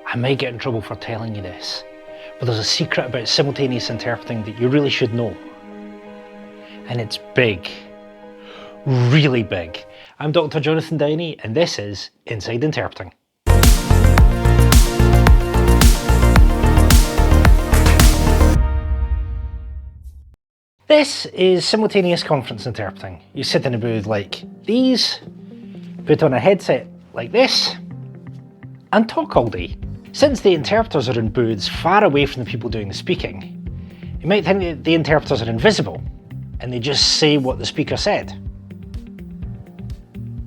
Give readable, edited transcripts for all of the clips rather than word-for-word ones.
I might get in trouble for telling you this, but there's a secret about simultaneous interpreting that you really should know. And it's big. Really big. I'm Dr. Jonathan Downey, and this is Inside Interpreting. This is simultaneous conference interpreting. You sit in a booth like these, put on a headset like this, and talk all day. Since the interpreters are in booths far away from the people doing the speaking, you might think that the interpreters are invisible and they just say what the speaker said.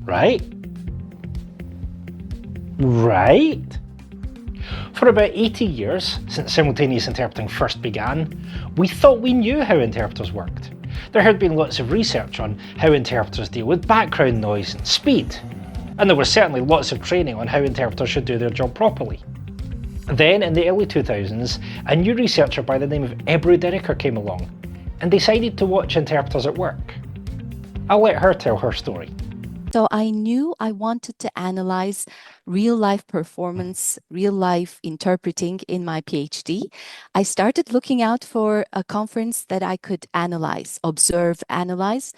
Right? Right? For about 80 years, since simultaneous interpreting first began, we thought we knew how interpreters worked. There had been lots of research on how interpreters deal with background noise and speed, and there was certainly lots of training on how interpreters should do their job properly. Then, in the early 2000s, a new researcher by the name of Ebru Diriker came along and decided to watch interpreters at work. I'll let her tell her story. So I knew I wanted to analyze real-life performance, real-life interpreting in my PhD. I started looking out for a conference that I could analyze, observe, analyze.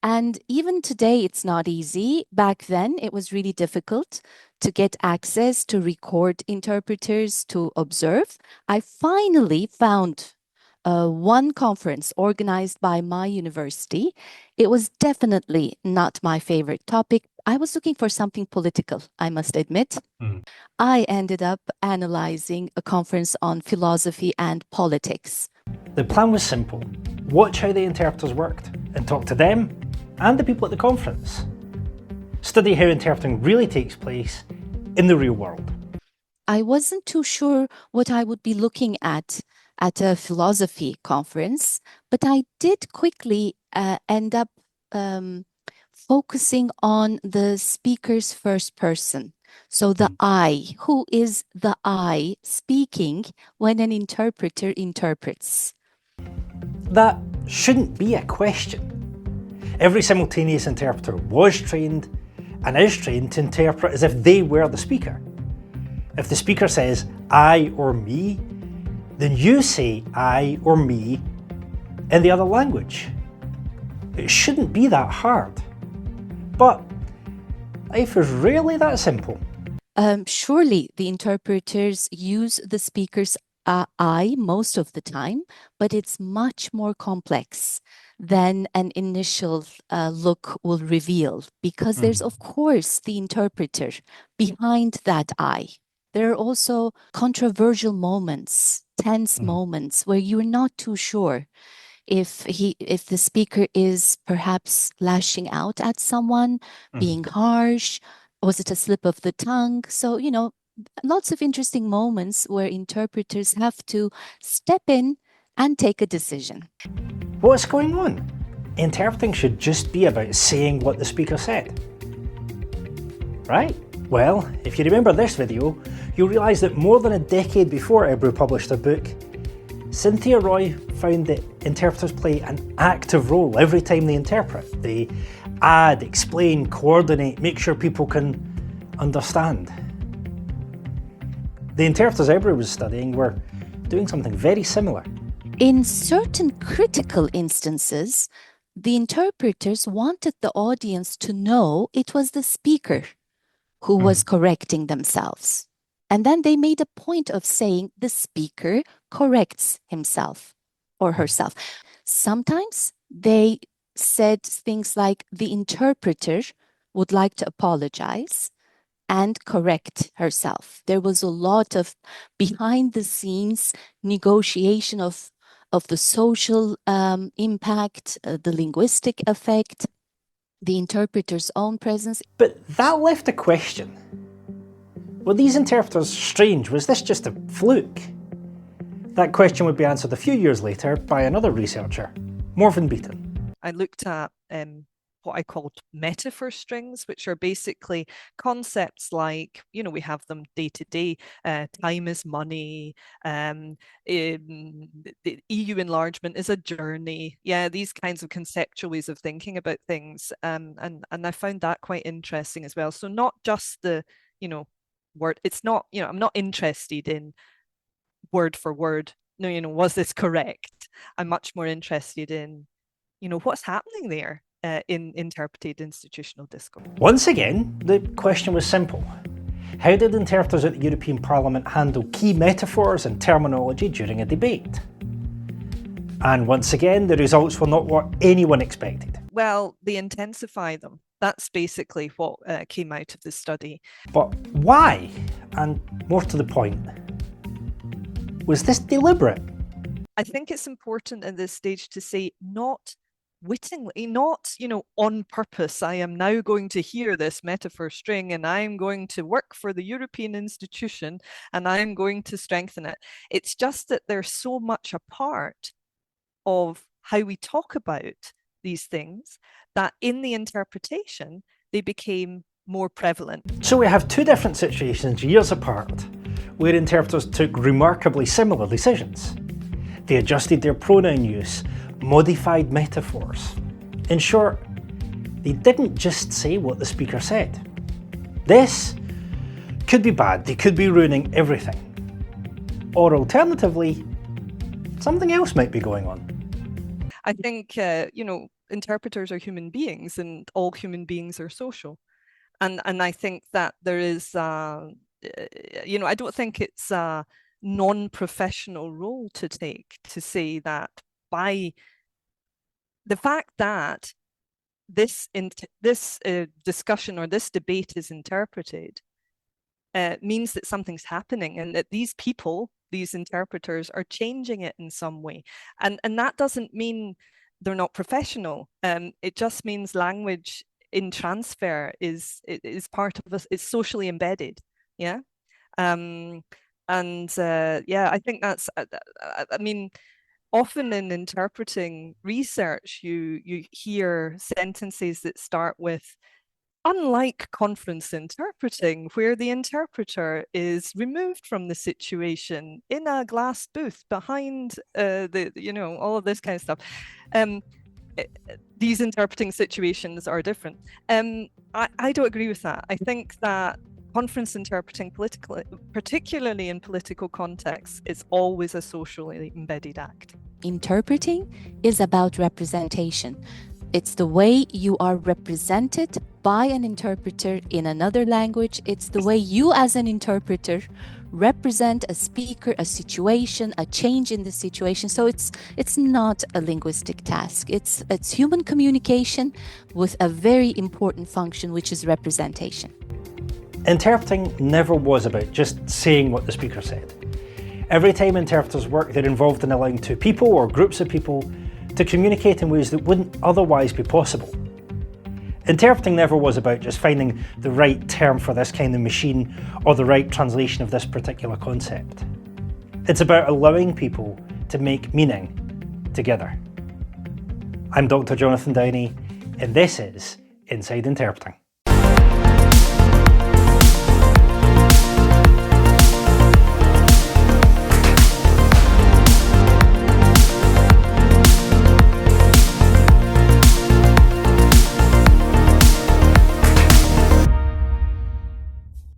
And even today, it's not easy. Back then, it was really difficult to get access to record interpreters to observe. I finally found one conference organized by my university. It was definitely not my favorite topic. I was looking for something political, I must admit. I ended up analyzing a conference on philosophy and politics. The plan was simple. Watch how the interpreters worked and talk to them and the people at the conference. Study how interpreting really takes place in the real world. I wasn't too sure what I would be looking at a philosophy conference, but I did quickly end up focusing on the speaker's first person. So the I, who is the I speaking when an interpreter interprets? That shouldn't be a question. Every simultaneous interpreter was trained and is trained to interpret as if they were the speaker. If the speaker says I or me, then you say I or me in the other language. It shouldn't be that hard. But life is really that simple. Surely the interpreters use the speaker's I most of the time, but it's much more complex than an initial look will reveal, because there's, of course, the interpreter behind that I. There are also controversial moments, tense moments where you're not too sure if the speaker is perhaps lashing out at someone, being harsh. Was it a slip of the tongue? So, lots of interesting moments where interpreters have to step in and take a decision. What's going on? Interpreting should just be about saying what the speaker said. Right? Well, if you remember this video, you'll realise that more than a decade before Ebru published her book, Cynthia Roy found that interpreters play an active role every time they interpret. They add, explain, coordinate, make sure people can understand. The interpreters Ebru was studying were doing something very similar. In certain critical instances, the interpreters wanted the audience to know it was the speaker who was correcting themselves. And then they made a point of saying the speaker corrects himself or herself. Sometimes they said things like the interpreter would like to apologize and correct herself. There was a lot of behind the scenes negotiation of the social impact, the linguistic effect, the interpreter's own presence. But that left a question. Were these interpreters strange? Was this just a fluke? That question would be answered a few years later by another researcher, Morven Beaton. I looked at what I called metaphor strings, which are basically concepts like, we have them day to day. Time is money. The EU enlargement is a journey. Yeah, these kinds of conceptual ways of thinking about things. And I found that quite interesting as well. So not just the, word. It's not, I'm not interested in word for word. No, was this correct? I'm much more interested in, what's happening there in interpreted institutional discourse. Once again, the question was simple. How did interpreters at the European Parliament handle key metaphors and terminology during a debate? And once again, the results were not what anyone expected. Well, they intensify them. That's basically what came out of the study. But why? And more to the point, was this deliberate? I think it's important at this stage to say not wittingly, not, on purpose. I am now going to hear this metaphor string and I'm going to work for the European institution and I'm going to strengthen it. It's just that they're so much a part of how we talk about these things that in the interpretation, they became more prevalent. So we have two different situations years apart, where interpreters took remarkably similar decisions. They adjusted their pronoun use, modified metaphors. In short, they didn't just say what the speaker said. This could be bad, they could be ruining everything. Or alternatively, something else might be going on. I think, interpreters are human beings and all human beings are social. And I think that there is, I don't think it's a non-professional role to take to say that by the fact that this discussion or this debate is interpreted means that something's happening and that these people, these interpreters, are changing it in some way. And that doesn't mean they're not professional. It just means language in transfer is part of us. It's socially embedded. Yeah. I think that's. Often in interpreting research, you hear sentences that start with, unlike conference interpreting, where the interpreter is removed from the situation in a glass booth behind all of this kind of stuff. These interpreting situations are different. I don't agree with that. I think that conference interpreting, particularly in political contexts, is always a socially embedded act. Interpreting is about representation. It's the way you are represented by an interpreter in another language. It's the way you as an interpreter represent a speaker, a situation, a change in the situation. So it's not a linguistic task. It's human communication with a very important function, which is representation. Interpreting never was about just saying what the speaker said. Every time interpreters work, they're involved in allowing two people or groups of people to communicate in ways that wouldn't otherwise be possible. Interpreting never was about just finding the right term for this kind of machine or the right translation of this particular concept. It's about allowing people to make meaning together. I'm Dr. Jonathan Downey, and this is Inside Interpreting.